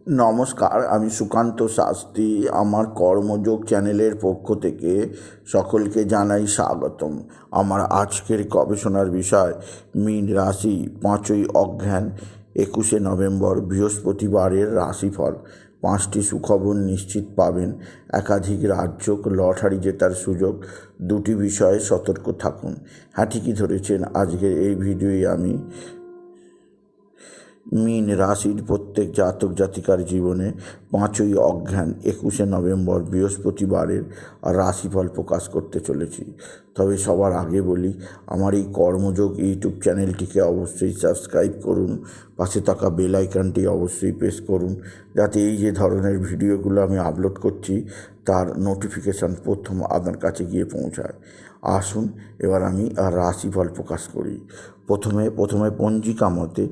নমস্কার, আমি সুকান্ত শাস্ত্রী। আমার কর্মযোগ চ্যানেলের পক্ষ থেকে সকলকে জানাই স্বাগতম। আমার আজকের গবেষণার বিষয় মীন রাশি, 5ই অঘ্রান 21শে নভেম্বর বৃহস্পতিবারের রাশিফল। 5টি সুখবর নিশ্চিত পাবেন, একাধিক রাজ্য লটারি জেতার সুযোগ, 2টি বিষয়ে সতর্ক থাকুন। হ্যাঁ, ঠিকই ধরেছেন। আজকের এই ভিডিওয়ে আমি মীন রাশির প্রত্যেক জাতক জাতিকার জীবনে 5ই অঘ্রান 21শে নভেম্বর বৃহস্পতিবারের রাশিফল প্রকাশ করতে চলেছি। তবে সবার আগে বলি, আমার এই কর্মযোগ ইউটিউব চ্যানেলটিকে অবশ্যই সাবস্ক্রাইব করুন, পাশে থাকা বেল আইকনটি অবশ্যই প্রেস করুন, যাতে এই যে ধরনের ভিডিওগুলো আমি আপলোড করছি তার নোটিফিকেশান প্রথম আপনার কাছে গিয়ে পৌঁছায়। আসুন এবার আমি রাশিফল প্রকাশ করি। প্রথমে পঞ্জিকা মতে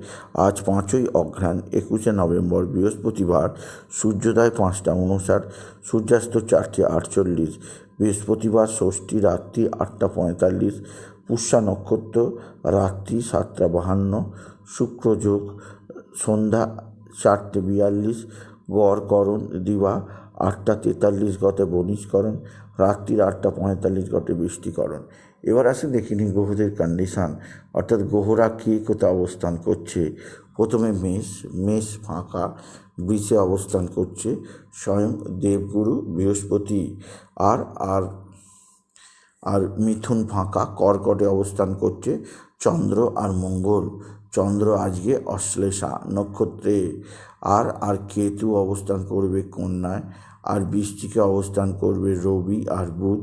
আজ 5ই অঘ্রান 21শে নভেম্বর বৃহস্পতিবার, সূর্যোদয় 5টা 59, সূর্যাস্ত 4টে 48, বৃহস্পতিবার ষষ্ঠী রাত্রি 8টা 45, পুষ্যা নক্ষত্র রাত্রি 7টা 52, শুক্রযোগ সন্ধ্যা 4টে 42, গড়করণ দিবা 8টা 43 গতে বনিষ্করণ, রাত্রির 8টা 45 গতে বৃষ্টিকরণ। এবার আসে দেখে নিন গ্রহদের কন্ডিশান, অর্থাৎ গ্রহরা কে কোথায় অবস্থান করছে। প্রথমে মেষ ফাঁকা, বৃষে অবস্থান করছে স্বয়ং দেবগুরু বৃহস্পতি। আর আর আর মিথুন ফাঁকা, কর্কটে অবস্থান করছে চন্দ্র আর মঙ্গল। চন্দ্র আজকে অশ্লেষা নক্ষত্রে। আর কেতু অবস্থান করবে কন্যায়, আর বৃশ্চিকে অবস্থান করবে রবি আর বুধ।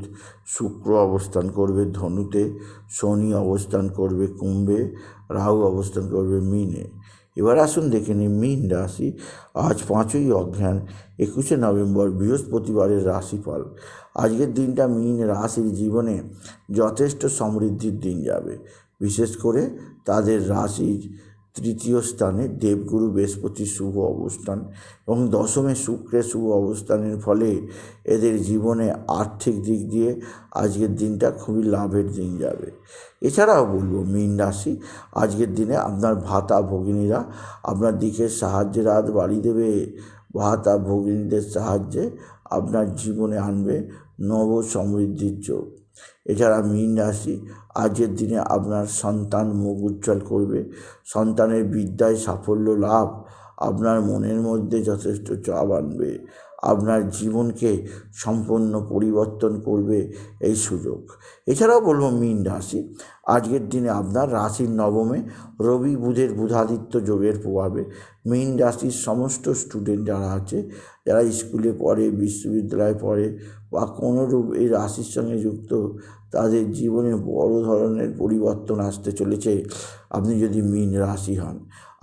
শুক্র অবস্থান করবে ধনুতে, শনি অবস্থান করবে কুম্ভে, রাহু অবস্থান করবে মীনে। এবার আসুন দেখে নিই মীন রাশি, আজ 5ই অঘ্রান 21শে নভেম্বর বৃহস্পতিবারের রাশিফল। আজকের দিনটা মীন রাশির জীবনে যথেষ্ট সমৃদ্ধির দিন যাবে। বিশেষ করে তাদের রাশির 3য় স্থানে দেবগুরু বৃহস্পতির শুভ অবস্থান এবং 10মে শুক্রের শুভ অবস্থানের ফলে এদের জীবনে আর্থিক দিক দিয়ে আজকের দিনটা খুবই লাভের দিন যাবে। এছাড়াও বলবো, মীন রাশি আজকের দিনে আপনার ভাতা ভগিনীরা আপনার দিকে সাহায্যের হাত বাড়িয়ে দেবে। ভাতা ভগিনীদের সাহায্যে আপনার জীবনে আনবে নব সমৃদ্ধির যোগ। এছাড়া মীন রাশি আজকের দিনে আপনার সন্তান মুখ উজ্জ্বল করবে। সন্তানের বিদ্যায় সাফল্য লাভ আপনার মনের মধ্যে যথেষ্ট চাপ আনবে। আপনার জীবনকে সম্পূর্ণ পরিবর্তন করবে এই সুযোগ। এছাড়াও বলবো, মীন রাশি আজকের দিনে আপনার রাশির নবমে রবি বুধের বুধাদিত্য যোগের প্রভাবে মীন রাশির সমস্ত স্টুডেন্ট যারা আছে, যারা স্কুলে পড়ে, বিশ্ববিদ্যালয়ে পড়ে বা কোনোরূপ এই রাশির সঙ্গে যুক্ত, তাদের জীবনে বড় ধরনের পরিবর্তন আসতে চলেছে। আপনি যদি মীন রাশি হন,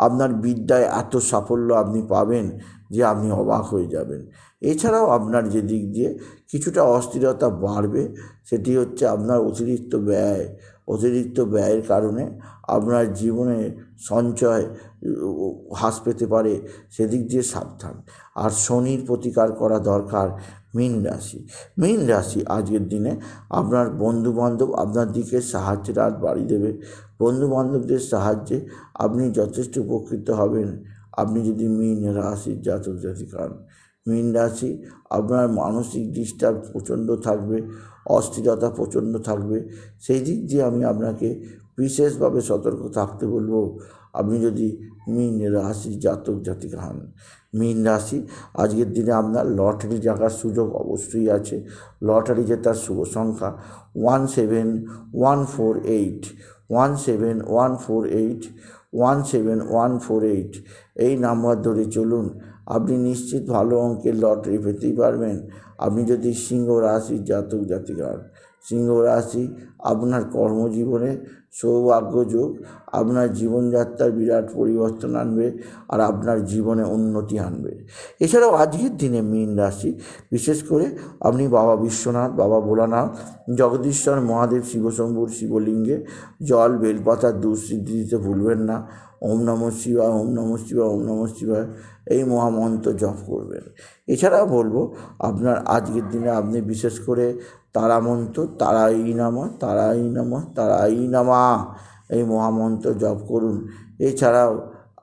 আপনার বিদ্যায় এত সাফল্য আপনি পাবেন যে আপনি অবাক হয়ে যাবেন। এছাড়াও আপনার যে দিক দিয়ে কিছুটা অস্থিরতা বাড়বে, সেটি হচ্ছে আপনার অতিরিক্ত ব্যয়ের কারণে আপনার জীবনে সঞ্চয় হ্রাস পেতে পারে, সেদিক দিয়ে সাবধান। আর শনির প্রতিকার করা দরকার মীন রাশি আজকের দিনে আপনার বন্ধুবান্ধব আপনার দিকে সাহায্যের হাত বাড়িয়ে দেবে। বন্ধুবান্ধবদের সাহায্যে আপনি যথেষ্ট উপকৃত হবেন আপনি যদি মীন রাশির জাতক জাতিকা হন। মীন রাশি আপনার মানসিক ডিস্টার্ব প্রচণ্ড থাকবে, অস্থিরতা প্রচণ্ড থাকবে। সেই দিক দিয়ে আমি আপনাকে বিশেষভাবে সতর্ক থাকতে বলবো আপনি যদি মীন রাশির জাতক জাতিকা হন। মীন রাশি আজকের দিনে আপনার লটারি জাগার সুযোগ অবশ্যই আছে। লটারি জেতার শুভ সংখ্যা 17148, 17148, 17148। এই নাম্বার ধরে চলুন, আপনি নিশ্চিত ভালো অঙ্কের লটারি পেতেই পারবেন আপনি যদি সিংহ রাশির জাতক জাতিকা হন। সিংহ রাশি আপনার কর্মজীবনে সৌভাগ্য যোগ, আপনার জীবনযাত্রার বিরাট পরিবর্তন আনবে আর আপনার জীবনে উন্নতি আনবে। এছাড়াও আজকের দিনে মীন রাশি বিশেষ করে আপনি বাবা বিশ্বনাথ, বাবা ভোলানাথ, জগদীশ্বর মহাদেব, শিবশম্ভুর শিবলিঙ্গে জল, বেলপাতা, দুঃসিদ্ধি দিতে ভুলবেন না। ওম নমঃ শিবায়, ওম নমঃ শিবায়, ওম নমঃ শিবায় এই মহামন্ত্র জপ করবেন। এছাড়াও বলবো, আপনার আজকের দিনে আপনি বিশেষ করে তারামন্ত্র, তারাই নমঃ, তারাই নমঃ, তারাই নমঃ এই মহামন্ত্র জপ করুন। এছাড়াও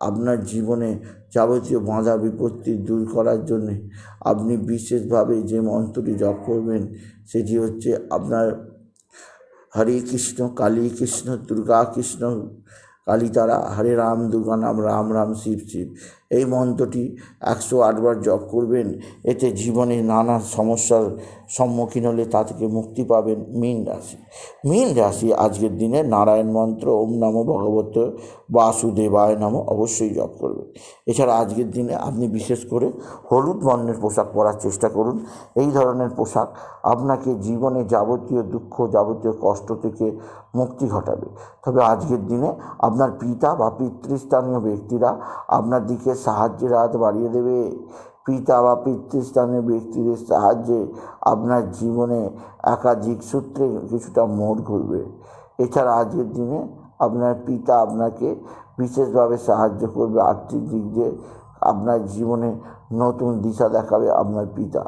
আপনার জীবনে যাবতীয় বাধা বিপত্তি দূর করার জন্যে আপনি বিশেষভাবে যে মন্ত্রটি জপ করবেন সেটি হচ্ছে আপনার হরে কৃষ্ণ কালী কৃষ্ণ দুর্গা কৃষ্ণ কালী তারা, হরে রাম দুর্গা নাম, রাম রাম শিব শিব। এই মন্ত্রটি 108 বার জপ করবেন। এতে জীবনে নানা সমস্যার সম্মুখীন হলে তা থেকে মুক্তি পাবেন। মীন রাশি আজকের দিনে নারায়ণ মন্ত্র ওম নমো ভগবতে বাসুদেবায় নমঃ অবশ্যই জপ করবেন। এছাড়া আজকের দিনে আপনি বিশেষ করে হলুদ বর্ণের পোশাক পরার চেষ্টা করুন। এই ধরনের পোশাক আপনাকে জীবনে যাবতীয় দুঃখ যাবতীয় কষ্ট থেকে মুক্তি ঘটাবে। তবে আজকের দিনে আপনার পিতা বা পিতৃস্থানীয় ব্যক্তিরা আপনার দিকে সাহায্যের হাত বাড়িয়ে দেবে। পিতা বা পিতৃস্থানীয় ব্যক্তিদের সাহায্যে আপনার জীবনে একাধিক সূত্রে কিছুটা মোড় ঘুরবে। এছাড়া আজকের দিনে আপনার পিতা আপনাকে বিশেষভাবে সাহায্য করবে আর্থিক দিক দিয়ে। আপনার জীবনে নতুন দিশা দেখাবে আপনার পিতা।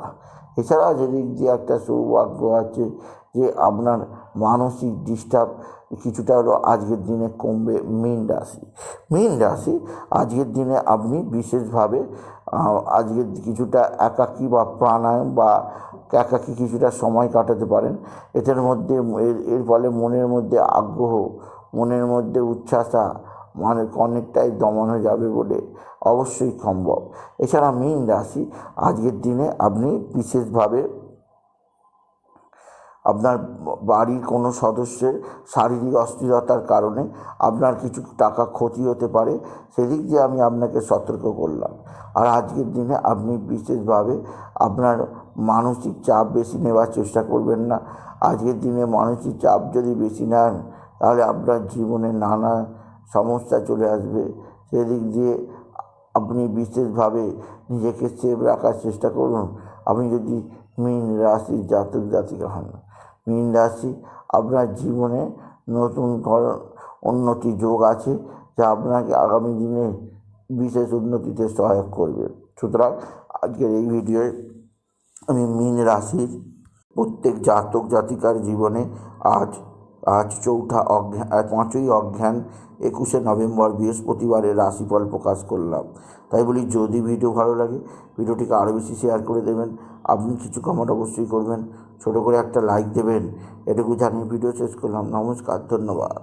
এছাড়া যেদিক দিয়ে একটা সৌভাগ্য আছে যে আপনার মানসিক ডিস্টার্ব কিছুটা হলো আজকের দিনে কমবে। মীন রাশি আজকের দিনে আপনি বিশেষভাবে আজকের কিছুটা একাকী বা প্রাণায়াম বা একাকী কিছুটা সময় কাটাতে পারেন। এটার মধ্যে এর ফলে মনের মধ্যে আগ্রহ, মনের মধ্যে উচ্ছ্বাসা অনেকটাই দমানো যাবে বলে অবশ্যই সম্ভব। এছাড়া মীন রাশি আজকের দিনে আপনি বিশেষভাবে আপনার বাড়ির কোনো সদস্যের শারীরিক অস্থিরতার কারণে আপনার কিছু টাকা ক্ষতি হতে পারে, সেদিক দিয়ে আমি আপনাকে সতর্ক করলাম। আর আজকের দিনে আপনি বিশেষভাবে আপনার মানসিক চাপ বেশি নেওয়ার চেষ্টা করবেন না। আজকের দিনে মানসিক চাপ যদি বেশি নেন তাহলে আপনার জীবনে নানা সমস্যা চলে আসবে। সেদিক দিয়ে আপনি বিশেষভাবে নিজেকে সেভ রাখার চেষ্টা করুন। আপনি যদি মীন রাশির জাতক জাতিকা হন, মীন রাশি আপনার জীবনে নতুন উন্নতি যোগ আছে, যা আপনাকে আগামী দিনে বিশেষ উন্নতিতে সহায়ক করবে। সুতরাং আজকের এই ভিডিওয় আমি মীন রাশির প্রত্যেক জাতক জাতিকার জীবনে আজ 5ই অগ্রহায়ণ 21শে নভেম্বর বৃহস্পতিবারের রাশিফল প্রকাশ করলাম। তাই বলি, যদি ভিডিও ভালো লাগে ভিডিওটিকে আরও বেশি শেয়ার করে দেবেন। আপনি কিছু কমেন্ট অবশ্যই করবেন, ছোটো করে একটা লাইক দেবেন। এটুকু জানিয়ে ভিডিও শেষ করলাম। নমস্কার, ধন্যবাদ।